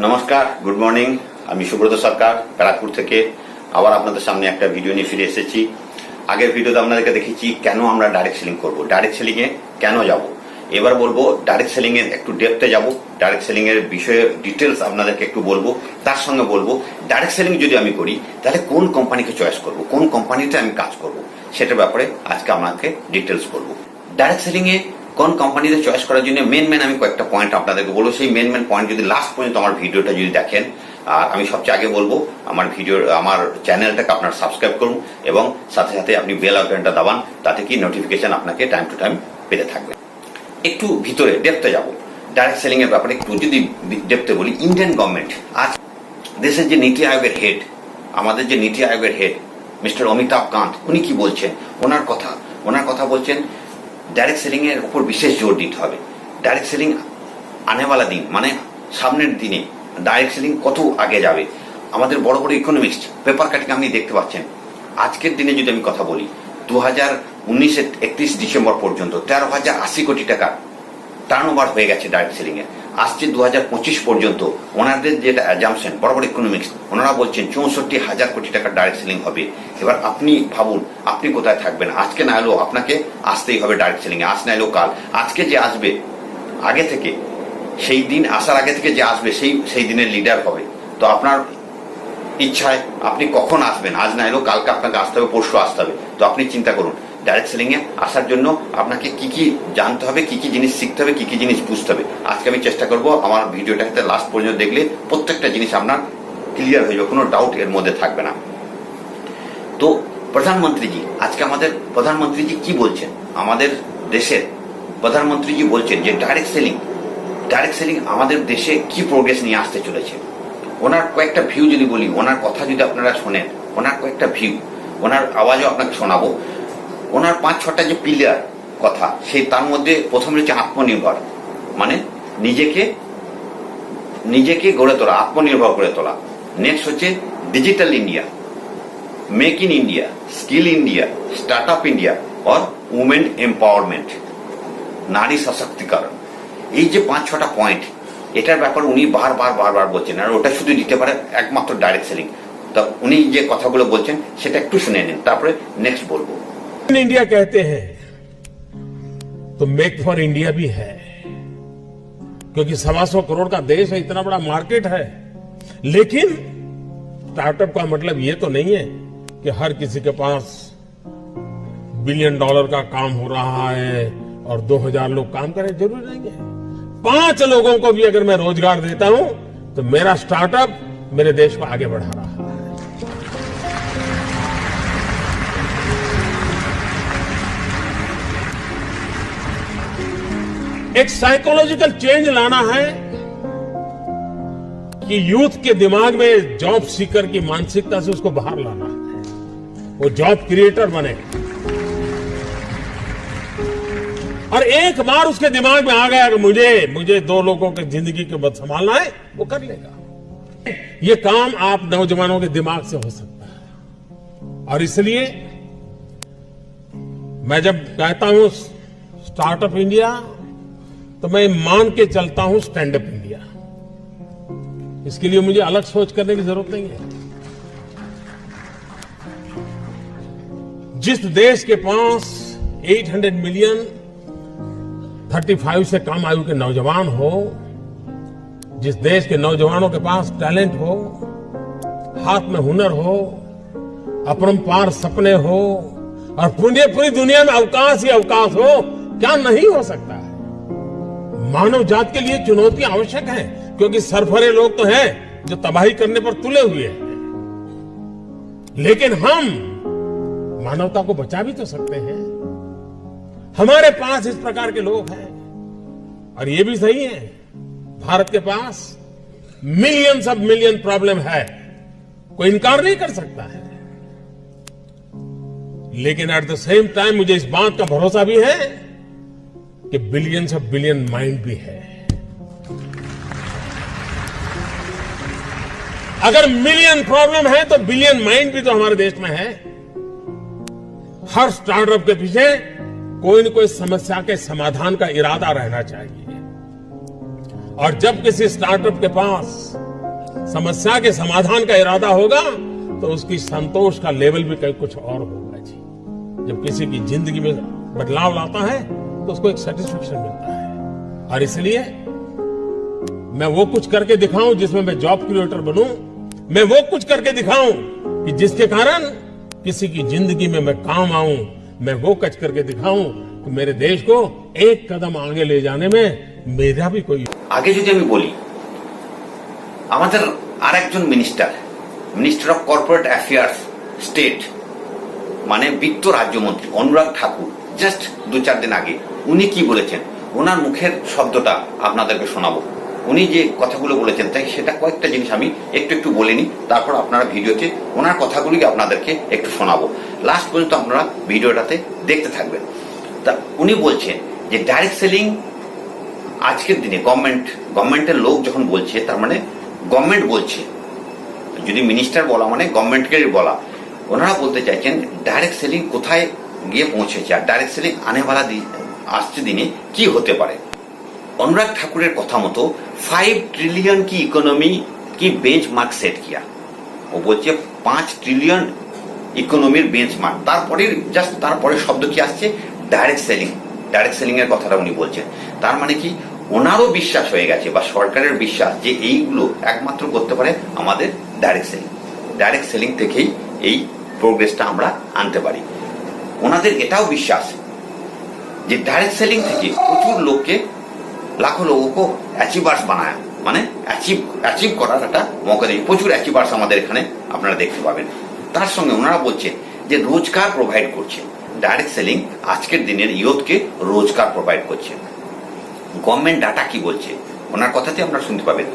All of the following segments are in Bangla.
নমস্কার, গুড মর্নিং। আমি সুব্রত সরকার ব্যারাকপুর থেকে আবার আপনাদের সামনে একটা ভিডিও নিয়ে ফিরে এসেছি। আগের ভিডিওতে আপনাদেরকে দেখেছি কেন আমরা ডাইরেক্ট সেলিং করব, ডাইরেক্ট সেলিং এ কেন যাব। এবার বলবো ডাইরেক্ট সেলিং এর একটু ডেপথে যাব, ডাইরেক্ট সেলিং এর বিষয়ে ডিটেলস আপনাদেরকে একটু বলবো। তার সঙ্গে বলবো ডাইরেক্ট সেলিং যদি আমি করি তাহলে কোন কোম্পানিকে চয়েস করব, কোন কোম্পানিতে আমি কাজ করব, সেটার ব্যাপারে আজকে আপনাকে ডিটেলস বলবো। ডাইরেক্ট সেলিং এ কোন কোম্পানিতে চয়েস করার জন্য মেন আমি কয়েকটা পয়েন্ট আপনাদেরকে বলবো। সেই মেন পয়েন্ট যদি লাস্ট পর্যন্ত আমার ভিডিওটা যদি দেখেন, আর আমি সবচেয়ে আগে বলবো আমার চ্যানেলটাকে আপনার সাবস্ক্রাইব করুন এবং সাথে সাথে আপনি বেল আইকনটা দাবান, তাতে কি নোটিফিকেশন আপনাকে টাইম টু টাইম পেতে থাকবে। একটু ভিতরে ডেপথে যাব, ডাইরেক্ট সেলিং এর ব্যাপারে একটু যদি ডেপথে বলি। ইন্ডিয়ান গভর্নমেন্ট আজ দেশের যে নীতি আয়োগের হেড, আমাদের যে নীতি আয়োগের হেড মিস্টার অমিতাভ কান্ত, উনি কি বলছেন, ওনার কথা বলছেন ডাইরেক্ট সেলিং এর উপর বিশেষ জোর দিতে হবে। ডাইরেক্ট সেলিং আনেওয়ালা দিন মানে সামনের দিনে ডাইরেক্ট সেলিং কত আগে যাবে। আমাদের বড় বড় ইকোনমিস্ট পেপার কাটিং আপনি দেখতে পাচ্ছেন। আজকের দিনে যদি আমি কথা বলি, 2019-এর 31 ডিসেম্বর পর্যন্ত 13,080 কোটি টাকা টার্নওভার হয়ে গেছে ডাইরেক্ট সেলিং এর। আসছে 2025 পর্যন্ত ওনাদের যেটা অ্যাজাম্পশন, বড় বড় ইকোনমিক্স ওনারা বলছেন 64,000 কোটি টাকার ডাইরেক্ট সেলিং হবে। এবার আপনি ভাবুন আপনি কোথায় থাকবেন। আজকে না এলেও আপনাকে আসতেই হবে ডাইরেক্ট সেলিং এ, আজ না এলেও কাল। আজকে যে আসবে আগে থেকে, সেই দিন আসার আগে থেকে যে আসবে সেই দিনের লিডার হবে। তো আপনার ইচ্ছায় আপনি কখন আসবেন, আজ না এলেও কালকে আপনাকে আসতে হবে, পরশু আসতে হবে। তো আপনি চিন্তা করুন ডাইরেক্ট সেলিং এ আসার জন্য আপনাকে কি কি জানতে হবে, কি কি জিনিস শিখতে হবে, কি কি জিনিস বুঝতে হবে। আজকে আমি চেষ্টা করব আমার ভিডিওটাকে লাস্ট পর্যন্ত দেখলে প্রত্যেকটা জিনিস আপনার ক্লিয়ার হয়ে যাবে, কোনো ডাউট এর মধ্যে থাকবে না। তো প্রধানমন্ত্রীজি, আজকে আমাদের প্রধানমন্ত্রীজি কি বলছেন, আমাদের দেশের প্রধানমন্ত্রীজি বলছেন যে ডাইরেক্ট সেলিং আমাদের দেশে কি প্রোগ্রেস নিয়ে আসতে চলেছে। ওনার কয়েকটা ভিউ যদি বলি, ওনার কথা যদি আপনারা শোনেন, ওনার কয়েকটা ভিউ, ওনার আওয়াজও আপনাকে শোনাবো। ওনার 5-6টা যে পিলার কথা, সেই তার মধ্যে প্রথম হচ্ছে আত্মনির্ভর, মানে নিজেকে গড়ে তোলা, আত্মনির্ভর করে তোলা। নেক্সট হচ্ছে digital India, make in India, skill India, start up India और উমেন এম্পাওয়ারমেন্ট, নারী সশক্তিকরণ। এই যে 5-6টা পয়েন্ট, এটার ব্যাপারে উনি বারবার বলছেন। আর ওটা শুধু দিতে পারে একমাত্র ডাইরেক্ট সেলিং। তা উনি যে কথাগুলো বলছেন সেটা একটু শুনে নিন, তারপরে নেক্সট বলবো। इंडिया कहते हैं तो मेक फॉर इंडिया भी है, क्योंकि 125 करोड़ का देश है, इतना बड़ा मार्केट है। लेकिन स्टार्टअप का मतलब ये तो नहीं है कि हर किसी के पास $1 बिलियन का काम हो रहा है और 2000 लोग काम करें, जरूरी नहीं है। 5 लोगों को भी अगर मैं रोजगार देता हूं तो मेरा स्टार्टअप मेरे देश को आगे बढ़ा रहा है। एक साइकोलॉजिकल चेंज लाना है कि यूथ के दिमाग में जॉब सीकर की मानसिकता से उसको बाहर लाना है, वो जॉब क्रिएटर बने। और एक बार उसके दिमाग में आ गया कि मुझे 2 लोगों की जिंदगी के बाद संभालना है, वो कर लेगा। ये काम आप नौजवानों के दिमाग से हो सकता है। और इसलिए मैं जब कहता हूं स्टार्टअप इंडिया, तो मैं मान के चलता हूं स्टैंड अप इंडिया। इसके लिए मुझे अलग सोच करने की जरूरत नहीं है। जिस देश के पास 800 मिलियन 35 से कम आयु के नौजवान हो, जिस देश के नौजवानों के पास टैलेंट हो, हाथ में हुनर हो, अपरंपार सपने हो और पूरी दुनिया में अवकाश ही अवकाश हो, क्या नहीं हो सकता है। मानव जात के लिए चुनौतियां आवश्यक हैं, क्योंकि सरफरे लोग तो हैं जो तबाही करने पर तुले हुए हैं। लेकिन हम मानवता को बचा भी तो सकते हैं। हमारे पास इस प्रकार के लोग हैं। और ये भी सही है, भारत के पास मिलियन प्रॉब्लम है, कोई इनकार नहीं कर सकता है। लेकिन एट द सेम टाइम मुझे इस बात का भरोसा भी है कि बिलियन माइंड भी है। अगर मिलियन प्रॉब्लम है तो बिलियन माइंड भी तो हमारे देश में है। हर स्टार्टअप के पीछे कोई न कोई समस्या के समाधान का इरादा रहना चाहिए। और जब किसी स्टार्टअप के पास समस्या के समाधान का इरादा होगा तो उसकी संतोष का लेवल भी कहीं कुछ और होगा जी। जब किसी की जिंदगी में बदलाव लाता है तो उसको एक सेटिस्फेक्शन मिलता है। और इसलिए मैं वो कुछ करके दिखाऊं जिसमें मैं जॉब क्रिएटर बनूं, मैं वो कुछ करके दिखाऊं कि जिसके कारण किसी की जिंदगी में मैं काम आऊं, मैं वो कुछ करके दिखाऊं कि मेरे देश को एक कदम आगे ले जाने में मेरा भी कोई। आगे যদি আমি বলি, আমাদের আরেকজন minister of corporate affairs state মানে বিত্ত রাজ্যমন্ত্রী অনুরাগ ঠাকুর জাস্ট 2-4 দিন আগে উনি কি বলেছেন, ওনার মুখের শব্দটা আপনাদেরকে শোনাবো। উনি যে কথাগুলো বলেছেন তাই সেটা কয়েকটা জিনিস আমি একটু বলে নিই, তারপর আপনারা ভিডিওতে ওনার কথাগুলি আপনাদেরকে একটু শোনাবো। লাস্ট পর্যন্ত আপনারা ভিডিওটাতে দেখতে থাকবেন। তা উনি বলছেন যে ডাইরেক্ট সেলিং আজকের দিনে গভর্নমেন্টের লোক যখন বলছে তার মানে গভর্নমেন্ট বলছে, যদি মিনিস্টার বলা মানে গভর্নমেন্টকে বলা। ওনারা বলতে চাইছেন ডাইরেক্ট সেলিং কোথায় গিয়ে পৌঁছেছে আর ডাইরেক্ট সেলিং আনেওয়ালা আসছে দিনে কি হতে পারে। अनुराग ठाकुर कथा मतो 5 ट्रिलियन की इकोनॉमी की बेंचमार्क सेट किया। वो बोलছে 5 ट्रिलियन इकोनॉमिर बेंचमार्क, তারপরে জাস্ট তারপরে শব্দ কি আসছে ডাইরেক্ট সেলিং এর কথাটা উনি বলছেন। তার মানে কি ওনারও বিশ্বাস হয়ে গেছে বা সরকারের বিশ্বাস যে এইগুলো একমাত্র করতে পারে আমাদের ডাইরেক্ট সেলিং থেকেই এই প্রোগ্রেসটা আমরা আনতে পারি। ওনাদের এটাও বিশ্বাস যে ডাইরেক্ট সেলিং থেকে প্রচুর লোককে लाखों लोगों को অ্যাচিভার্স বানায়, মানে অ্যাচিভ করার একটা মৌকা দেয়। প্রচুর অ্যাচিভার্স আমাদের এখানে আপনারা দেখতে পাবেন। তার সঙ্গে ওনারা বলছেন যে রোজগার প্রোভাইড করছে ডাইরেক্ট সেলিং, আজকের দিনের ইয়ুথকে রোজগার প্রোভাইড করছে। গভর্নমেন্ট ডাটা কি বলছে ওনার কথাতে আপনারা শুনতে পাবেন।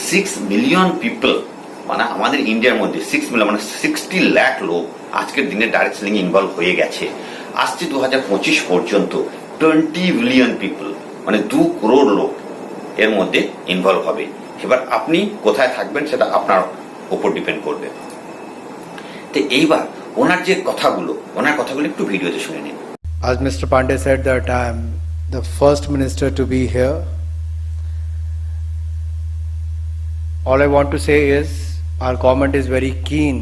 6 মিলিয়ন পিপল মানে আমাদের ইন্ডিয়ার মধ্যে 6 মিলিয়ন মানে 60 লাখ লোক আজকের দিনে ডাইরেক্ট সেলিং ইনভলভ হয়ে গেছে। আসছে 2025 পর্যন্ত 20 বিলিয়ন পিপল মানে 2 কোটি লোক এর মধ্যে ইনভলভ হবে। এবার আপনি কোথায় থাকবেন সেটা আপনার উপর ডিপেন্ড করবে। তো এইবার ওনার যে কথাগুলো একটু ভিডিওতে শুনে নিন। As Mr. Pandey said that I am the first minister to be here. All I want to say is our government is very keen.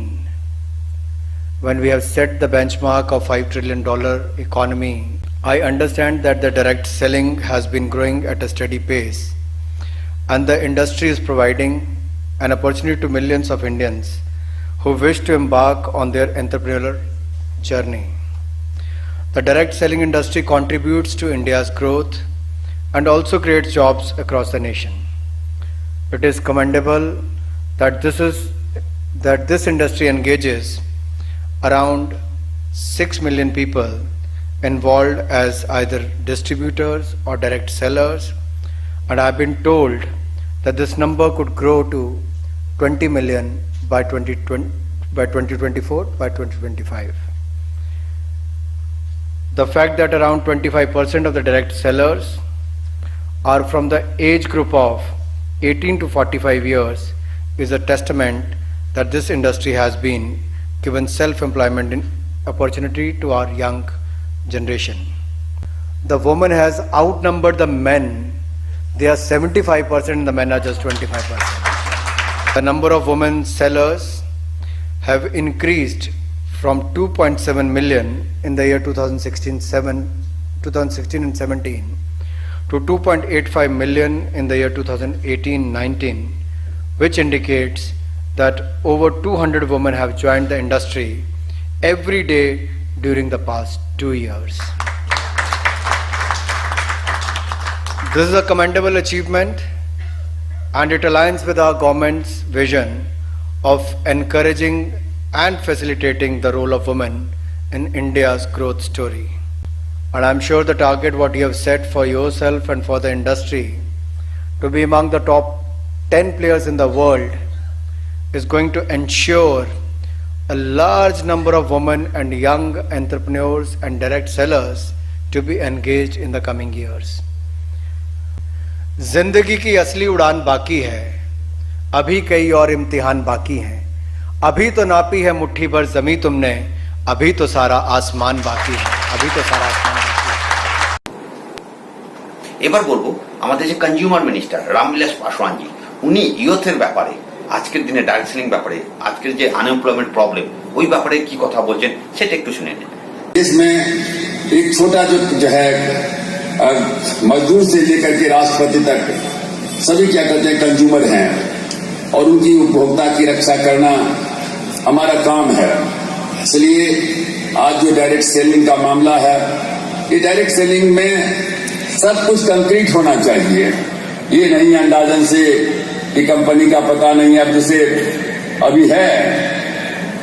When we have set the benchmark of $5 trillion economy, I understand that the direct selling has been growing at a steady pace and the industry is providing an opportunity to millions of Indians who wish to embark on their entrepreneurial journey. The direct selling industry contributes to India's growth and also creates jobs across the nation. It is commendable that this industry engages around 6 million people involved as either distributors or direct sellers, and I have been told that this number could grow to 20 million by 2024, by 2025. The fact that around 25% of the direct sellers are from the age group of 18 to 45 years is a testament that this industry has been given self-employment opportunity to our young generation. The woman has outnumbered the men. They are 75% and the men are just 25%. The number of women sellers have increased from 2.7 million in the year 2016 and 17 to 2.85 million in the year 2018-19, which indicates that over 200 women have joined the industry every day during the past 2 years. This is a commendable achievement and it aligns with our government's vision of encouraging and facilitating the role of women in India's growth story. And I'm sure the target what you have set for yourself and for the industry to be among the top 10 players in the world is going to ensure a large number of women and young entrepreneurs and direct sellers to be engaged in the coming years. जिंदगी की असली उड़ान बाकी है, अभी कई और इम्तिहान बाकी हैं। अभी तो नापी है मुट्ठी भर जमी तुमने, अभी तो सारा आसमान बाकी है, अभी तो सारा आसमान बाकी है। এবার বলবো আমাদের যে কনজিউমার মিনিস্টার রামবিলাস পাসওয়ানজি, উনি ইয়ুথের ব্যাপারে আজকের দিনে ডাইরেক্ট সেলিং ব্যাপারে আজকের যে আনএমপ্লয়মেন্ট প্রবলেম ওই ব্যাপারে কি কথা বলছেন সেটা একটু শুনে নিন। इसमें एक छोटा जो है मजदूर से लेकर के राष्ट्रपति तक सभी क्या कहते हैं कंज्यूमर हैं और उनकी उपभोक्ता की रक्षा करना हमारा काम है। इसलिए आज जो डायरेक्ट सेलिंग का मामला है, ये डायरेक्ट सेलिंग में सब कुछ कंक्रीट होना चाहिए। ये नहीं अंदाजन से कि कंपनी का पता नहीं, अब जैसे अभी है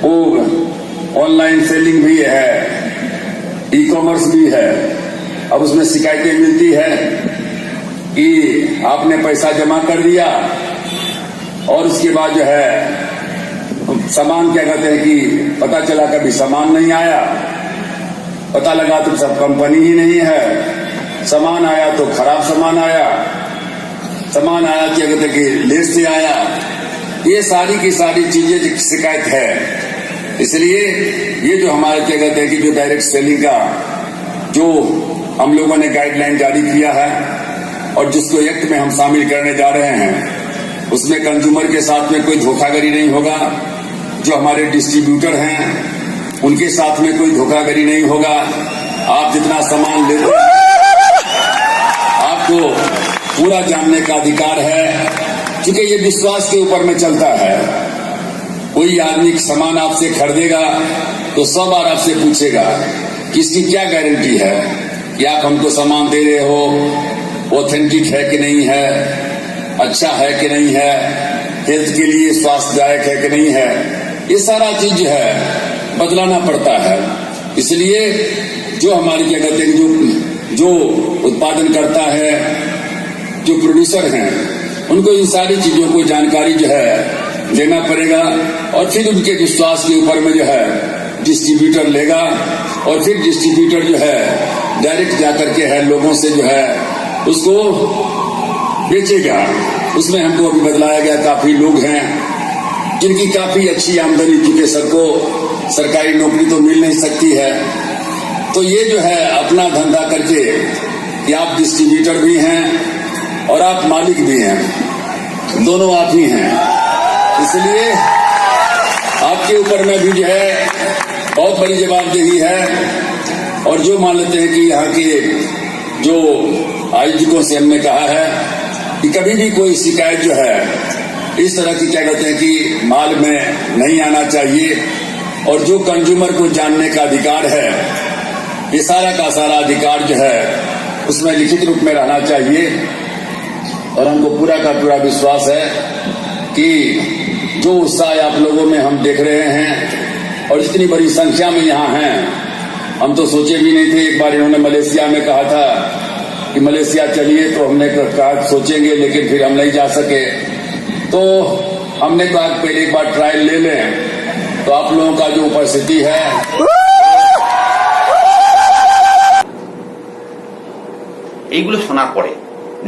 वो ऑनलाइन सेलिंग भी है, ई कॉमर्स भी है। अब उसमें शिकायतें मिलती है कि आपने पैसा जमा कर दिया और उसके बाद जो है सामान क्या कहते हैं कि पता चला कभी सामान नहीं आया, पता लगा तो सब कंपनी ही नहीं है, सामान आया तो खराब सामान आया, सामान आया क्या कहते हैं कि लेट से आया। ये सारी की सारी चीजें शिकायत है। इसलिए ये जो हमारे क्या कहते हैं कि जो डायरेक्ट सेलिंग का जो हम लोगों ने गाइडलाइन जारी किया है और जिसको एक्ट में हम शामिल करने जा रहे हैं, उसमें कंज्यूमर के साथ में कोई धोखाधड़ी नहीं होगा। जो हमारे डिस्ट्रीब्यूटर हैं उनके साथ में कोई धोखाधड़ी नहीं होगा। आप जितना सामान लेते हैं आपको पूरा जानने का अधिकार है, क्योंकि ये विश्वास के ऊपर में चलता है। कोई आदमी सामान आपसे खरीदेगा तो 100 बार आपसे पूछेगा कि इसकी क्या गारंटी है कि आप हमको सामान दे रहे हो, ऑथेंटिक है कि नहीं है, अच्छा है कि नहीं है, हेल्थ के लिए स्वास्थ्यदायक है कि नहीं है। ये सारा चीज जो है बदलाना पड़ता है। इसलिए जो हमारे क्या कहते हैं जो उत्पादन करता है, जो प्रोड्यूसर हैं, उनको इन सारी चीजों को जानकारी जो है देना पड़ेगा और फिर उनके विश्वास के ऊपर में जो है डिस्ट्रीब्यूटर लेगा और फिर डिस्ट्रीब्यूटर जो है डायरेक्ट जाकर के है लोगों से जो है उसको बेचेगा। उसमें हमको अभी बदलाया गया, काफी लोग हैं जिनकी काफी अच्छी आमदनी, चूंकि सबको सरकारी नौकरी तो मिल नहीं सकती है, तो ये जो है अपना धंधा करके कि आप डिस्ट्रीब्यूटर भी हैं और आप मालिक भी हैं, दोनों आप ही हैं। इसलिए आपके ऊपर में भी जो है बहुत बड़ी जवाबदेही है। और जो मान लेते हैं कि यहाँ के जो आयोजकों से हमने कहा है कि कभी भी कोई शिकायत जो है इस तरह की क्या कहते हैं कि माल में नहीं आना चाहिए और जो कंज्यूमर को जानने का अधिकार है, ये सारा का सारा अधिकार जो है उसमें लिखित रूप में रहना चाहिए। और हमको पूरा का पूरा विश्वास है कि जो उत्साह आप लोगों में हम देख रहे हैं और इतनी बड़ी संख्या में यहाँ हैं, हम तो सोचे भी नहीं थे। एक बार इन्होंने मलेशिया में कहा था कि मलेशिया चलिए, तो हमने कहा सोचेंगे, लेकिन फिर हम नहीं जा सके। तो हमने कहा पहले एक बार ट्रायल ले लें। तो आप लोगों का जो उपस्थिति है এইগুলো শোনার পরে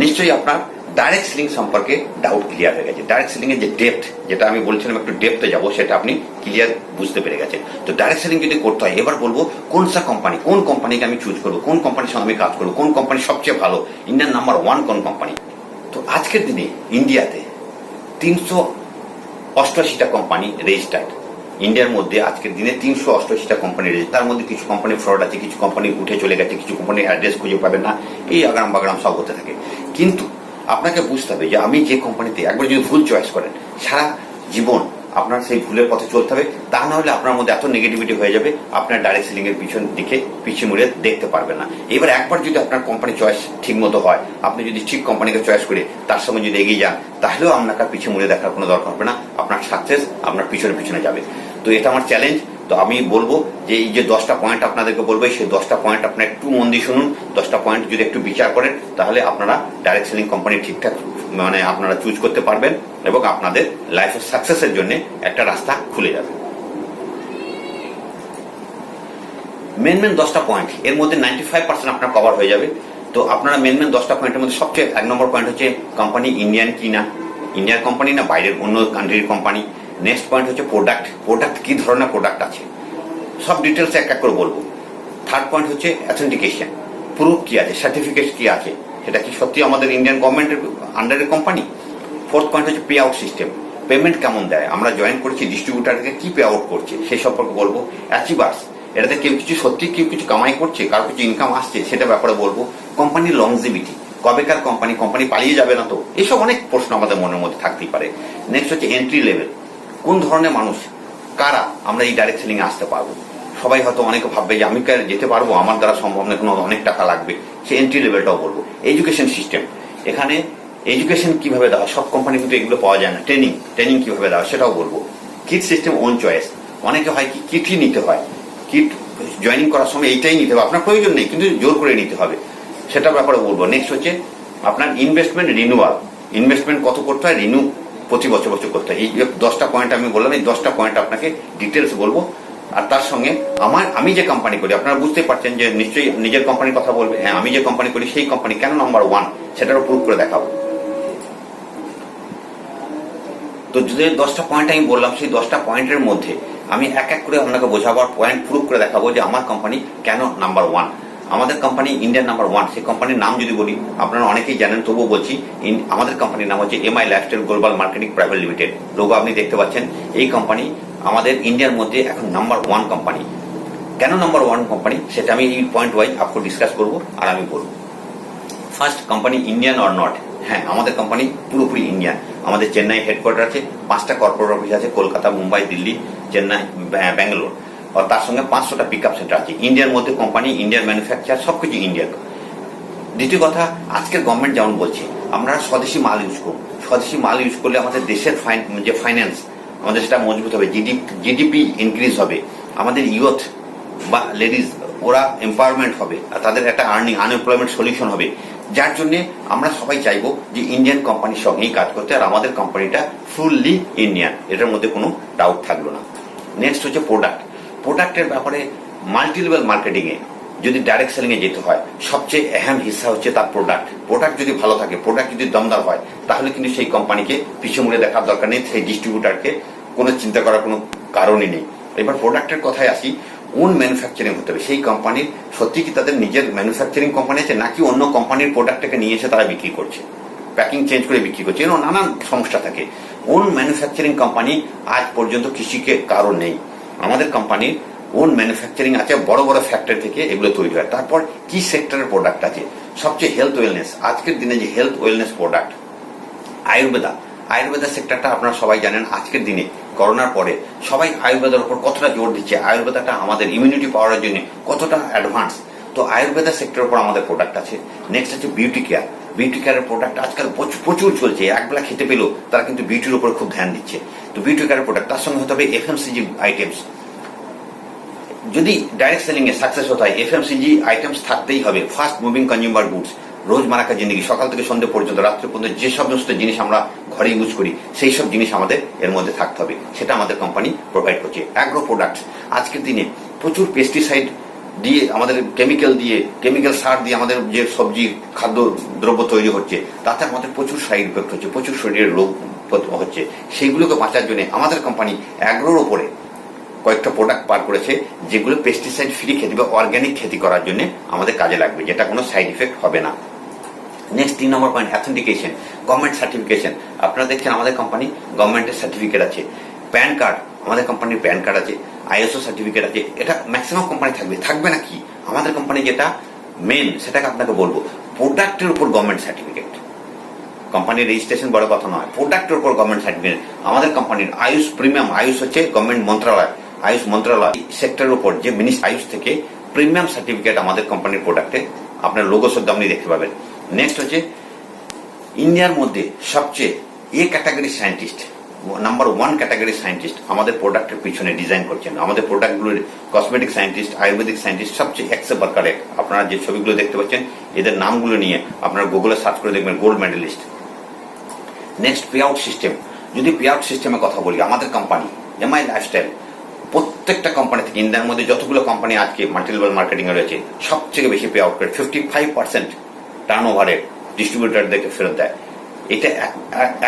নিশ্চয়ই আপনার ডাইরেক্ট সেলিং সম্পর্কে ডাউট ক্লিয়ার হয়ে গেছে। ডাইরেক্ট সেলিং এর যে ডেপথ, যেটা আমি বলছিলাম একটু ডেপথে যাবো, সেটা আপনি ক্লিয়ার বুঝতে পেরে গেছেন। তো ডাইরেক্ট সেলিং যদি করতে হয়, এবার বলবো কোন কোম্পানিকে আমি চুজ করবো, কোন কোম্পানির সঙ্গে আমি কাজ করবো, কোন কোম্পানি সবচেয়ে ভালো, ইন্ডিয়ান নাম্বার 1 কোন কোম্পানি। তো আজকের দিনে ইন্ডিয়াতে 388টা কোম্পানি রেজিস্টার্ড। ইন্ডিয়ার মধ্যে আজকের দিনে 388টা কোম্পানি রয়েছে। তার মধ্যে কিছু কোম্পানি ফ্রড আছে, কিছু কোম্পানি উঠে চলে গেছে, কিছু কোম্পানির অ্যাড্রেস খুঁজে পাবেন না, এই আগাম বাগাম সব হতে থাকে। কিন্তু আপনাকে বুঝতে হবে যে আমি যে কোম্পানিতে একবার যদি ভুল চয়েস করেন, সারা জীবন আপনার সেই ভুলের পথে চলতে হবে। তা না হলে আপনার মধ্যে এত নেগেটিভিটি হয়ে যাবে, আপনার ডাইরেক্ট সেলিং এর পিছন দিকে পিছিয়ে মুড়ে দেখতে পারবেন না। এবার একবার যদি আপনার কোম্পানি চয়েস ঠিক মতো হয়, আপনি যদি ঠিক কোম্পানিকে চয়েস করে তার সঙ্গে যদি এগিয়ে যান, তাহলেও আপনাকে পিছিয়ে মুড়ে দেখার কোনো দরকার হবে না। আপনার সাকসেস আপনার পিছনে যাবে। তো এটা আমার চ্যালেঞ্জ। তো আমি বলবো যে এই যে 10টা পয়েন্ট আপনাদেরকে বলবো, সেই 10টা পয়েন্ট আপনারা একটু মন দিয়ে শুনুন। 10টা পয়েন্ট যদি একটু বিচার করেন, তাহলে আপনারা ডাইরেক্ট সেলিং কোম্পানি ঠিকঠাক আপনারা চুজ করতে পারবেন এবং আপনাদের লাইফের সাকসেসের জন্য একটা রাস্তা খুলে যাবে। মেন 10টা পয়েন্ট, এর মধ্যে 95% আপনার কভার হয়ে যাবে। তো আপনারা মেন 10টা পয়েন্টের মধ্যে সবচেয়ে 1 নম্বর পয়েন্ট হচ্ছে কোম্পানি ইন্ডিয়ান কি না, ইন্ডিয়ান কোম্পানি না বাইরের অন্য কান্ট্রির কোম্পানি। নেক্সট পয়েন্ট হচ্ছে প্রোডাক্ট কি ধরনের প্রোডাক্ট আছে, সব ডিটেলস এক করে বলবো। থার্ড পয়েন্ট হচ্ছে অথেন্টিকেশন, প্রুফ কি আছে, সার্টিফিকেট কি আছে, সেটা কি সত্যি আমাদের ইন্ডিয়ান গভর্নমেন্টের আন্ডারের কোম্পানি। ফোর্থ পয়েন্ট হচ্ছে পে আউট সিস্টেম, পেমেন্ট কেমন দেয়, আমরা জয়েন করছি ডিস্ট্রিবিউটারকে কি পে আউট করছে সেই সম্পর্কে বলবো। অ্যাচিভার্স, এটাতে কেউ কিছু সত্যি কেউ কিছু কামাই করছে, কারো কিছু ইনকাম আসছে সেটা ব্যাপারে বলবো। কোম্পানির লংজিভিটি, কবেকার কোম্পানি পালিয়ে যাবে না তো, এসব অনেক প্রশ্ন আমাদের মনের মধ্যে থাকতেই পারে। নেক্সট হচ্ছে এন্ট্রি লেভেল, কোন ধরনের মানুষ কারা আমরা এই ডাইরেক্ট সেলিং এ আসতে পারবো। সবাই হয়তো অনেকে ভাববে যে আমি যেতে পারবো, আমার দ্বারা সম্ভব না, কোনো অনেক টাকা লাগবে, সে এন্ট্রি লেভেলটাও বলবো। এডুকেশন সিস্টেম, এখানে এডুকেশন কিভাবে দেওয়া, সব কোম্পানি কিন্তু এগুলো পাওয়া যায় না। ট্রেনিং কিভাবে দেওয়া সেটাও বলবো। কিট সিস্টেম, ওন চয়েস, অনেকে হয় কি কিটই নিতে হয়, কিট জয়েনিং করার সময় এইটাই নিতে হবে, আপনার প্রয়োজন নেই কিন্তু জোর করে নিতে হবে, সেটার ব্যাপারে বলবো। নেক্সট হচ্ছে আপনার ইনভেস্টমেন্ট রিনিউয়াল, ইনভেস্টমেন্ট কত করতে হয়, রিনিউ প্রতি বছর করতে হয়। এই 10টা পয়েন্ট আমি বললাম, এই 10টা পয়েন্ট আপনাকে ডিটেলস বলবো। আর তার সঙ্গে আমি যে কোম্পানি করি, আপনারা বুঝতে পারছেন যে নিশ্চয়ই নিজের কোম্পানির কথা বলবে, হ্যাঁ আমি যে কোম্পানি করি সেই কোম্পানি কেন নাম্বার 1 সেটারও প্রুভ করে দেখাবো। তো যদি 10টা পয়েন্ট আমি বললাম, সেই 10টা পয়েন্টের মধ্যে আমি এক এক করে আপনাকে বোঝাবার পয়েন্ট প্রুভ করে দেখাবো যে আমার কোম্পানি কেন নাম্বার 1। আমাদের কোম্পানি ইন্ডিয়ান নাম্বার 1, সেই কোম্পানির নাম যদি বলি আপনারা অনেকেই জানেন, তবুও বলছি। আমাদের কোম্পানির নাম হচ্ছে MI lifestyle global marketing private limited. Logo আপনি দেখতে পাচ্ছেন। এই কোম্পানি আমাদের ইন্ডিয়ার মধ্যে এখন নাম্বার 1 কোম্পানি। কেন নাম্বার 1 কোম্পানি সেটা আমি এই পয়েন্ট ওয়াইজ আপনাকে ডিসকাস করবো আর আমি বলবো। First, company Indian or not. হ্যাঁ, আমাদের কোম্পানি পুরোপুরি ইন্ডিয়ান। আমাদের চেন্নাই হেডকোয়ার্টার আছে, 5টা কর্পোরেট অফিস আছে, কলকাতা, মুম্বাই, দিল্লি, চেন্নাই, ব্যাঙ্গালোর। আর তার সঙ্গে 500টা পিক আপ সেন্টার আছে। ইন্ডিয়ার মধ্যে কোম্পানি, ইন্ডিয়ান ম্যানুফ্যাকচার, সবকিছু ইন্ডিয়ান। দ্বিতীয় কথা, আজকের গভর্নমেন্ট যেমন বলছে আমরা স্বদেশি মাল ইউজ করব। স্বদেশি মাল ইউজ করলে আমাদের দেশের যে ফাইন্যান্স আমাদের সেটা মজবুত হবে, জিডিপি ইনক্রিজ হবে, আমাদের ইয়ুথ বা লেডিজ ওরা এম্পাওয়ারমেন্ট হবে, আর তাদের একটা আনএমপ্লয়মেন্ট সলিউশন হবে। যার জন্য আমরা সবাই চাইবো যে ইন্ডিয়ান কোম্পানির সঙ্গেই কাজ করতে, আর আমাদের কোম্পানিটা ফুললি ইন্ডিয়ান, এটার মধ্যে কোনো ডাউট থাকলো না। নেক্সট হচ্ছে প্রোডাক্টের ব্যাপারে মাল্টি লেভেল মার্কেটিং এ যদি ডাইরেক্ট সেলিং এ যেতে হয়, সবচেয়ে আহম হিস্সা হচ্ছে তার প্রোডাক্ট যদি ভালো থাকে, প্রোডাক্ট যদি দমদার হয়, তাহলে কিন্তু সেই কোম্পানিকে পিছু মুড়ে দেখার দরকার নেই, সেই ডিস্ট্রিবিউটারকে কোনো চিন্তা করার কোনো কারণই নেই। এবার প্রোডাক্টের কথায় আসি, ওন ম্যানুফ্যাকচারিং হতে হবে। সেই কোম্পানির সত্যি কি তাদের নিজের ম্যানুফ্যাকচারিং কোম্পানি আছে, নাকি অন্য কোম্পানির প্রোডাক্টটাকে নিয়ে এসে তারা বিক্রি করছে, প্যাকিং চেঞ্জ করে বিক্রি করছে, এরকম নানান সমস্যা থাকে। ওন ম্যানুফ্যাকচারিং কোম্পানি আজ পর্যন্ত কৃষিকে কারণ নেই। আমাদের কোম্পানির ওন ম্যানুফ্যাকচারিং আছে, বড় বড় ফ্যাক্টরি থেকে এগুলো তৈরি হয়। তারপর কি সেক্টরের প্রোডাক্ট আছে, সবচেয়ে হেলথ ওয়েলনেস, আজকের দিনে যে হেলথ ওয়েলনেস প্রোডাক্ট, আয়ুর্বেদা সেক্টরটা আপনারা সবাই জানেন। আজকের দিনে করোনার পরে সবাই আয়ুর্বেদের উপর কতটা জোর দিচ্ছে, আয়ুর্বেদাটা আমাদের ইমিউনিটি পাওয়ার জন্য কতটা অ্যাডভান্স। তো আয়ুর্বেদা সেক্টরের উপর আমাদের প্রোডাক্ট আছে। নেক্সট আছে বিউটি কেয়ারের প্রোডাক্ট আজকাল প্রচুর চলছে। একবেলা খেতে পেলেও তারা কিন্তু বিউটির উপর খুব ধ্যান দিচ্ছে। তো বিউটি কেয়ারের প্রোডাক্ট, তার সঙ্গে হতে হবে এফএমসিজি আইটেমস। যদি ডাইরেক্ট সেলিং এ সাকসেস হতে হয়, এফএমসিজি আইটেমস থাকতেই হবে। ফাস্ট মুভিং কনজিউমার গুডস, রোজমারাকা জিন্দগি, সকাল থেকে সন্ধ্যে পর্যন্ত, রাত্রে পর্যন্ত যে সমস্ত জিনিস আমরা ঘরে ইউজ করি, সেই সব জিনিস আমাদের এর মধ্যে থাকতে হবে। সেটা আমাদের কোম্পানি প্রোভাইড করছে। অ্যাগ্রো প্রোডাক্টস, আজকের দিনে প্রচুর পেস্টিসাইড দিয়ে, আমাদের কেমিক্যাল সার দিয়ে আমাদের যে সবজি খাদ্য দ্রব্য তৈরি হচ্ছে, তাতে আমাদের প্রচুর সাইড ইফেক্ট হচ্ছে, প্রচুর শরীরের রোগ হচ্ছে। সেইগুলোকে বাঁচার জন্য আমাদের কোম্পানি অ্যাগ্রোর ওপরে কয়েকটা প্রোডাক্ট পার করেছে, যেগুলো পেস্টিসাইড ফ্রি খেতি বা অর্গ্যানিক খেতি করার জন্য আমাদের কাজে লাগবে, যেটা কোনো সাইড ইফেক্ট হবে না। নেক্সট 3 নম্বর পয়েন্ট, অথেন্টিকেশন, গভর্নমেন্ট সার্টিফিকেশন। আপনারা দেখছেন আমাদের কোম্পানি গভর্নমেন্টের সার্টিফিকেট আছে। প্যান কার্ড, আমাদের কোম্পানির প্যান কার্ড আছে, আইএসও সার্টিফিকেট আছে। এটা ম্যাক্সিমাম কোম্পানি থাকবে না কি, আমাদের কোম্পানি যেটা মেন সেটাকে আপনাকে বলবো, প্রোডাক্টের উপর গভর্নমেন্ট সার্টিফিকেট। কোম্পানির রেজিস্ট্রেশন বড় কথা নয়, প্রোডাক্টের উপর গভর্নমেন্ট সার্টিফিকেট। আমাদের কোম্পানির আয়ুষ প্রিমিয়াম, আয়ুষ হচ্ছে গভর্নমেন্ট মন্ত্রণালয়, আয়ুষ মন্ত্রণালয় সেক্টরের উপর যে আয়ুষ থেকে প্রিমিয়াম সার্টিফিকেট আমাদের কোম্পানির প্রোডাক্টে, আপনার লোগো সদ্য আপনি দেখতে পাবেন। নেক্সট হচ্ছে ইন্ডিয়ার মধ্যে সবচেয়ে category scientist, number 1 category scientist আমাদের প্রোডাক্টের পিছনে ডিজাইন করছেন। আমাদের প্রোডাক্টগুলোর কসমেটিক সায়েন্টিস্ট, আয়ুর্বেদিক সায়েন্টিস্ট সবচেয়ে এক্সেপার কারেক্ট। আপনারা যে ছবিগুলো দেখতে পাচ্ছেন, এদের নামগুলো নিয়ে আপনারা গুগলে সার্চ করে দেখবেন, gold medalist. Next pay out system, যদি পে আউট সিস্টেমের কথা বলি, আমাদের কোম্পানি এমআই লাইফস্টাইল প্রত্যেকটা কোম্পানি থেকে, ইন্ডিয়ার মধ্যে যতগুলো কোম্পানি আজকে মাল্টি লেভেল মার্কেটিং এ রয়েছে, সবচেয়ে বেশি পে আউট করে 55% টার্ন ওভারের ডিস্ট্রিবিউটারদেরকে ফেরত দেয়। এটা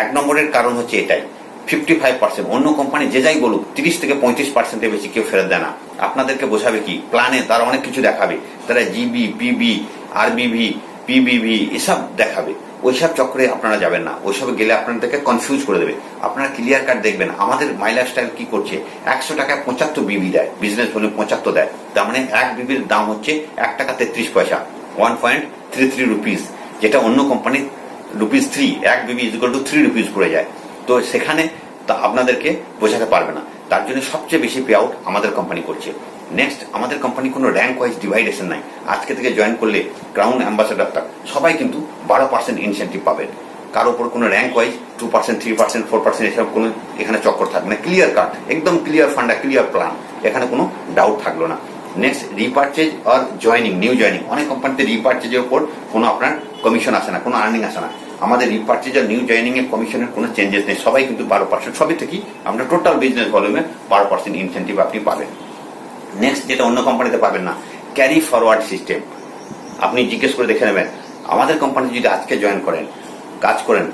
1 নম্বরের কারণ হচ্ছে এটাই, 55%। অন্য কোম্পানি যে যাই বলুক 30 থেকে 35% বেশি কেউ ফেরত দেয় না। আপনাদেরকে বোঝাবে কি, প্ল্যানে তারা অনেক কিছু দেখাবে, তারা জিবি, পিবি, আরবিভি, পিবিভি এসব দেখাবে, ওইসব চক্রে আপনারা যাবেন না, ওইসবে গেলে আপনাদেরকে কনফিউজ করে দেবে। আপনারা ক্লিয়ার কাট দেখবেন আমাদের মাই লাইফস্টাইল কি করছে, 100 টাকায় 75 বিবি দেয়, বিজনেস বলে 75 দেয়, তার মানে এক বিবির দাম হচ্ছে 1 টাকা 33 পয়সা, 1.33 রুপিস, যেটা অন্য কোম্পানি রুপিস 3, এক বিবি ইকুয়াল টু 3 রুপিস পড়ে যায়। তো সেখানে তা আপনাদেরকে বোঝাতে পারবে না, তার জন্য সবচেয়ে বেশি পে আউট আমাদের কোম্পানি করছে। নেক্সট, আমাদের কোম্পানি কোনো র্যাঙ্ক ওয়াইজ ডিভাইডেশন নাই। আজকে থেকে জয়েন করলে ক্রাউন অ্যাম্বাসেডর তক সবাই কিন্তু 12% ইনসেন্টিভ পাবেন। কারো উপর কোনো র্যাঙ্ক ওয়াইজ 2%, 3%, 4% এসব কোনো এখানে চক্কর থাকবে না। ক্লিয়ার কাট, একদম ক্লিয়ার ফান্ডা, ক্লিয়ার প্ল্যান, এখানে কোনো ডাউট থাকলো না। নেক্সট, রিপারচেজ আর জয়নিং, নিউ জয়নিং। অনেক কোম্পানিতে রিপারচেজের উপর কোনো আপনার কমিশন আসে না, কোনো আর্নিং আসে না। আমাদের রিপারচেজ আর নিউ জয়নিং এর কমিশনের কোনো চেঞ্জেস নেই, সবাই কিন্তু 12%, সবই থেকেই আপনার টোটাল বিজনেস ভলিউমে 12% ইনসেন্টিভ আপনি পাবেন। নেক্সট, যেটা অন্য কোম্পানিতে পাবেন না, ক্যারি ফরওয়ার্ড সিস্টেম। আপনি জিজ্ঞেস করে দেখে নেবেন, আমাদের কোম্পানি যদি আজকে জয়েন করেন, কাজ করেন,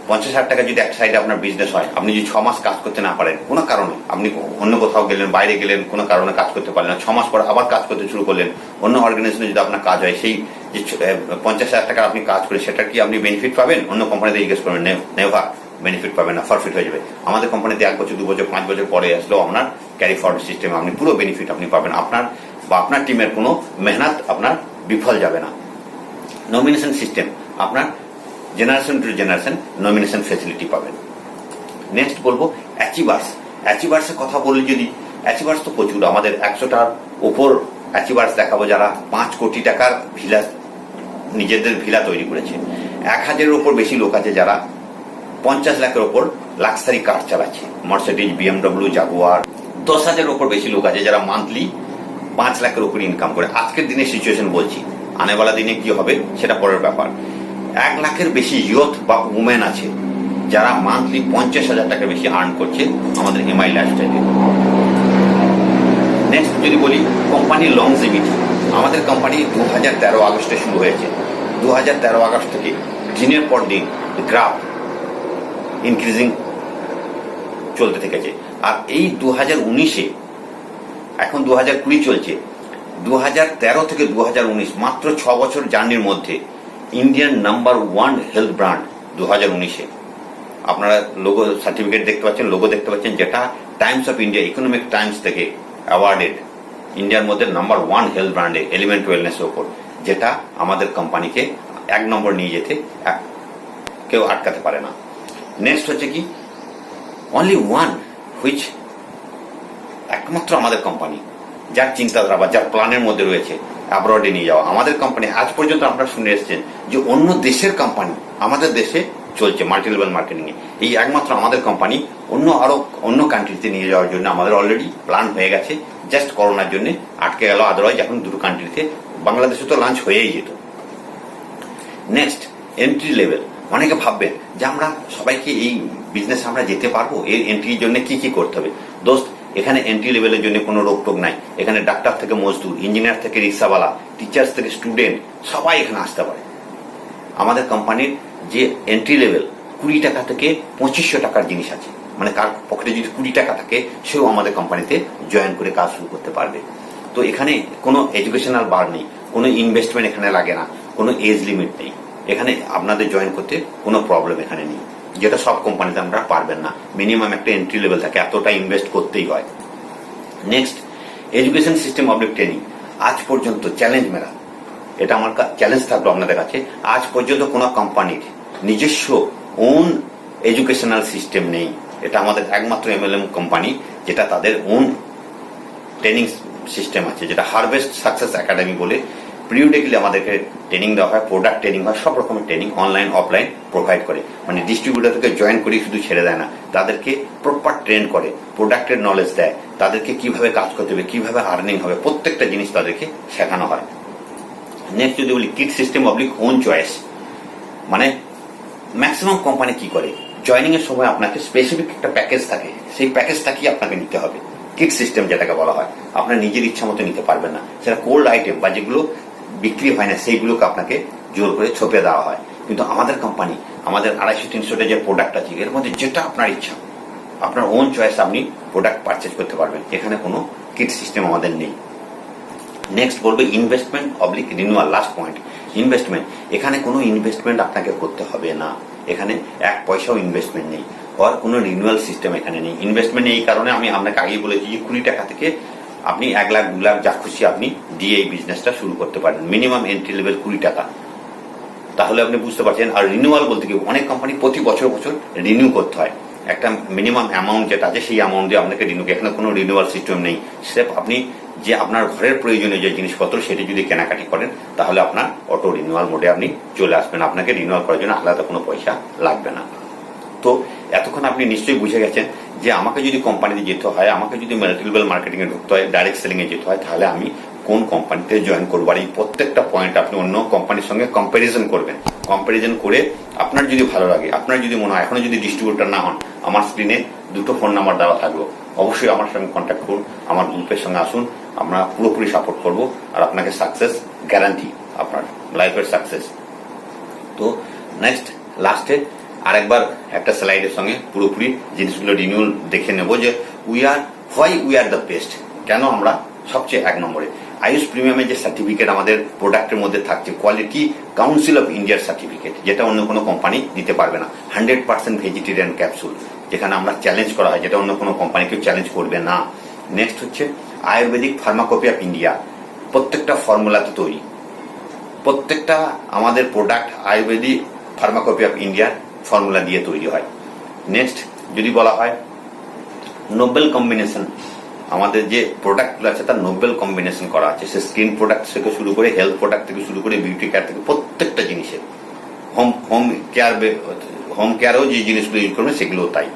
50,000 টাকা যদি এক সাইডে আপনার বিজনেস হয়, আপনি যদি 6 মাস কাজ করতে না পারেন কোনো কারণে, আপনি অন্য কোথাও গেলেন, বাইরে গেলেন, কোনো কারণে কাজ করতে পারলেন না, 6 মাস পরে আবার কাজ করতে শুরু করলেন, অন্য অর্গানাইজেশনে যদি আপনার কাজ হয়, সেই যে 50,000 টাকা আপনি কাজ করেন সেটা কি আপনি বেনিফিট পাবেন? অন্য কোম্পানিতে জিজ্ঞেস করবেন, নেভার বেনিফিট পাবেন না, ফরফিট হয়ে যাবে। আমাদের কোম্পানিতে 1 বছর, 2 বছর, 5 বছর পরে আসলেও আপনার ক্যারি ফরওয়ার্ড সিস্টেমে আপনি পুরো বেনিফিট আপনি পাবেন। আপনার বা আপনার টিমের কোনো মেহনত আপনার বিফল যাবে না। নমিনেশন সিস্টেম, আপনার generation to generation nomination facility পাবেন। নেক্সট বলবো অ্যাচিভার্স। অ্যাচিভার্সের কথা বললে, যদি অ্যাচিভার্স তো প্রচুর, আমাদের 100টার উপর অ্যাচিভার্স দেখাবো যারা 5 কোটি টাকার ভিলা, নিজেদের ভিলা তৈরি করেছে। 1000-এর উপর বেশি লোক আছে যারা 50 লাখের উপর লাক্সারি কার চালাচ্ছে, মার্সিডিজ, BMW, জাগুয়ার। 10,000-এর উপর বেশি লোক আছে যারা মান্থলি 5 লাখের উপর ইনকাম করে। আজকের দিনের সিচুয়েশন বলছি, আনেওয়ালা দিনে কি হবে সেটা পরের ব্যাপার। 1 লাখের বেশি ইয়ুথ বা উমেন আছে যারা মান্থলি 50,000 টাকার বেশি আর্ন করছে আমাদের এমআই লাইফস্টাইলে। নেক্সট যদি বলি কোম্পানির লংজিভিটি, আমাদের কোম্পানি 2013 আগস্টে শুরু হয়েছে। 2013 আগস্ট থেকে দিনের পর দিন গ্রাফ ইনক্রিজিং চলতে থেকেছে। আর এই 2019-এ, এখন 2020 চলছে, 2013 থেকে 2019 মাত্র 6 বছর জার্নির মধ্যে ইন্ডিয়ান নাম্বার 1 হেলথ ব্র্যান্ড 2019-এ। আপনারা লোগো সার্টিফিকেট দেখতে পাচ্ছেন, লোগো দেখতে পাচ্ছেন, যেটা Times of India, economic Times থেকে অ্যাওয়ার্ডেড ইন্ডিয়ার মধ্যে নাম্বার 1 হেলথ ব্র্যান্ডে এলিমেন্ট ওয়েলনেসের ওপর, যেটা আমাদের কোম্পানিকে 1 নম্বর নিয়ে যেতে কেউ আটকাতে পারে না। নেক্সট হচ্ছে কি, অনলি ওয়ান হুইচ, একমাত্র আমাদের কোম্পানি যার চিন্তাধারা বা যার প্ল্যানের মধ্যে রয়েছে অ্যাব্রডে নিয়ে যাওয়া। আমাদের কোম্পানি আজ পর্যন্ত আপনারা শুনে এসেছেন যে অন্য দেশের কোম্পানি আমাদের দেশে চলছে মাল্টি লেভেল মার্কেটিং এ, এই একমাত্র আমাদের কোম্পানি অন্য কান্ট্রিতে নিয়ে যাওয়ার জন্য আমাদের অলরেডি প্ল্যান হয়ে গেছে। জাস্ট করোনার জন্য আটকে গেল, আদারওয়াইজ এখন 2 কান্ট্রিতে, বাংলাদেশে তো লঞ্চ হয়েই যেত। Next, entry level. অনেকে ভাববেন যে আমরা সবাইকে এই বিজনেসে আমরা যেতে পারবো, এর এন্ট্রির জন্য কি কি করতে হবে। দোস্ত, এখানে এন্ট্রি লেভেলের জন্য কোনো রোকটোক নাই। এখানে ডাক্তার থেকে মজদুর, ইঞ্জিনিয়ার থেকে রিক্সাওয়ালা, টিচার্স থেকে স্টুডেন্ট, সবাই এখানে আসতে পারে। আমাদের কোম্পানির যে এন্ট্রি লেভেল 20 টাকা থেকে 2500 টাকার জিনিস আছে, মানে কার পকেটে যদি 20 টাকা থাকে সেও আমাদের কোম্পানিতে জয়েন করে কাজ শুরু করতে পারবে। তো এখানে কোনো এডুকেশনাল বার নেই, কোনো ইনভেস্টমেন্ট এখানে লাগে না, কোনো এজ লিমিট নেই। এখানে আপনাদের জয়েন করতে কোনো প্রবলেম এখানে নেই, যেটা সব কোম্পানিতে আমরা পারবেন না। মিনিমাম একটা এন্ট্রি লেভেল থাকে, এতটা ইনভেস্ট করতেই হয়। Next, education system of training. আজ পর্যন্ত চ্যালেঞ্জ মেরা, এটা আমার চ্যালেঞ্জ থাকলো আপনাদের কাছে, আজ পর্যন্ত কোনো কোম্পানির নিজস্ব ওন এডুকেশনাল সিস্টেম নেই। এটা আমাদের একমাত্র এমএলএম কোম্পানি যেটা তাদের ওন ট্রেনিং সিস্টেম আছে, যেটা হারভেস্ট সাকসেস একাডেমি বলে। পিরিয়ডিক্যালি আমাদেরকে ট্রেনিং দেওয়া হয়, প্রোডাক্ট ট্রেনিং হয়, সব রকমের ট্রেনিং অনলাইন অফলাইন প্রোভাইড করে। মানে ডিস্ট্রিবিউটর থেকে জয়েন করে শুধু ছেড়ে দেয় না, তাদেরকে প্রপার ট্রেন করে, প্রোডাক্টের নলেজ দেয়, তাদেরকে কিভাবে কাজ করতে হবে, কিভাবে আর্নিং হবে, প্রত্যেকটা জিনিস তাদেরকে শেখানো হয়। নেক্সট যদি বলি kit system oblique on choice, মানে ম্যাক্সিমাম কোম্পানি কি করে, জয়নিং এর সময় আপনাকে স্পেসিফিক একটা প্যাকেজ থাকে, সেই প্যাকেজটাকেই আপনাকে নিতে হবে। কিট সিস্টেম যেটাকে বলা হয়, আপনার নিজের ইচ্ছা মতো নিতে পারবেন না। সেটা কোল্ড আইটেম বা যেগুলো বিক্রি হয় না সেইগুলোকে আপনাকে জোর করে ছপে দেওয়া হয়। কিন্তু আমাদের কোম্পানি, আমাদের 250-300টা যে প্রোডাক্ট আছে, এর মধ্যে যেটা আপনার ইচ্ছা, আপনার ওন চয়েস আপনি প্রোডাক্ট পারচেজ করতে পারবেন। এখানে কোনো কিট সিস্টেম আমাদের নেই। নেক্সট বলবো investment oblique renewal, last point. Investment, এখানে কোনো ইনভেস্টমেন্ট আপনাকে করতে হবে না, এখানে এক পয়সাও ইনভেস্টমেন্ট নেই, আর কোনো রিনিউয়াল সিস্টেম এখানে নেই। ইনভেস্টমেন্ট এই কারণে আমি আপনাকে আগেই বলেছি যে 20 টাকা থেকে আপনি 1 লাখ 2 লাখ যা খুশি আপনি দিয়ে এই বিজনেসটা শুরু করতে পারেন। মিনিমাম এন্ট্রি লেভেল 20 টাকা। তাহলে আপনি বুঝতে পারছেন। আর রিনিউয়াল বলতে কি, অনেক কোম্পানি প্রতি বছর রিনিউ করতে হয়, একটা মিনিমাম অ্যামাউন্ট যেটা আছে সেই অ্যামাউন্ট দিয়ে আপনাকে রিনিউ, এখানে কোনো রিনিউয়াল সিস্টেম নেই। স্রেফ আপনি যে আপনার ঘরের প্রয়োজনীয় যে জিনিসপত্র সেটি যদি কেনাকাটি করেন তাহলে আপনার অটো রিনিউয়াল মোডে আপনি চলে আসবেন, আপনাকে রিনিউয়াল করার জন্য আলাদা কোনো পয়সা লাগবে না। তো এতক্ষণ আপনি নিশ্চয়ই বুঝে গেছেন যে আমাকে যদি কোম্পানিতে যেতে হয়, আমাকে যদি মাল্টিলেভেল মার্কেটিং এ ঢুকতে হয়, ডাইরেক্ট সেলিং এ যেতে হয়, তাহলে আমি কোন কোম্পানিতে জয়েন করবো। আর এই প্রত্যেকটা পয়েন্ট আপনি অন্য কোম্পানির সঙ্গে কম্প্যারিজন করবেন। কম্প্যারিজন করে আপনার যদি ভালো লাগে, আপনার যদি মনে হয়, এখনো যদি ডিস্ট্রিবিউটর না হন, আমার স্ক্রিনে 2টো ফোন নাম্বার দেওয়া থাকলো, অবশ্যই আমার সঙ্গে কন্ট্যাক্ট করুন, আমার গ্রুপের সঙ্গে আসুন, আমরা পুরোপুরি সাপোর্ট করব আর আপনাকে সাকসেস গ্যারান্টি, আপনার লাইফের সাকসেস। তো নেক্সট লাস্টে আরেকবার একটা স্লাইডের সঙ্গে পুরোপুরি জিনিসগুলো রিনিউল দেখে নেব যে why we are the best, কেন আমরা সবচেয়ে 1 নম্বরে। আয়ুষ প্রিমিয়ামের যে সার্টিফিকেট আমাদের প্রোডাক্টের মধ্যে থাকছে, কোয়ালিটি কাউন্সিল অফ ইন্ডিয়ার সার্টিফিকেট, যেটা অন্য কোনো কোম্পানি দিতে পারবে না। 100% ভেজিটেরিয়ান ক্যাপসুল, যেখানে আমরা চ্যালেঞ্জ করা হয়, যেটা অন্য কোনো কোম্পানি কেউ চ্যালেঞ্জ করবে না। নেক্সট হচ্ছে আয়ুর্বেদিক ফার্মাকপি অফ ইন্ডিয়া, প্রত্যেকটা ফর্মুলাতে তৈরি, প্রত্যেকটা আমাদের প্রোডাক্ট আয়ুর্বেদিক ফার্মাকপি অফ ইন্ডিয়ার ফর্মুলা দিয়ে তৈরি হয়। নেক্সট যদি বলা হয় নোবেল কম্বিনেশন, আমাদের যে প্রোডাক্টগুলো আছে তার নোবেল কম্বিনেশন করা আছে, সে স্কিন প্রোডাক্ট থেকে শুরু করে হেলথ প্রোডাক্ট থেকে শুরু করে বিউটি কেয়ার থেকে প্রত্যেকটা জিনিসের, হোম কেয়ারেও যে জিনিসগুলো ইউজ করবে সেগুলো তাই।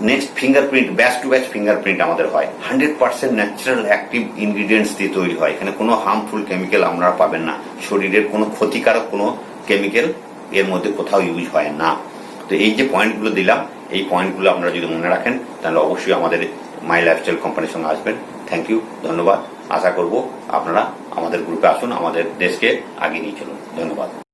Next fingerprint, batch to batch fingerprint আমাদের হয়, 100% ন্যাচারাল অ্যাক্টিভ ইনগ্রিডিয়েন্টস দিয়ে তৈরি হয়, এখানে কোনো হার্মফুল কেমিক্যাল আপনারা পাবেন না, শরীরের কোনো ক্ষতিকারক কোনো কেমিক্যাল এর মধ্যে কোথাও ইউজ হয় না। তো এই যে পয়েন্টগুলো দিলাম, এই পয়েন্টগুলো আপনারা যদি মনে রাখেন তাহলে অবশ্যই আমাদের মাই লাইফস্টাইল কোম্পানির সঙ্গে আসবেন। থ্যাংক ইউ, ধন্যবাদ। আশা করব আপনারা আমাদের গ্রুপে আসুন, আমাদের দেশকে আগিয়ে নিয়ে চলুন। ধন্যবাদ।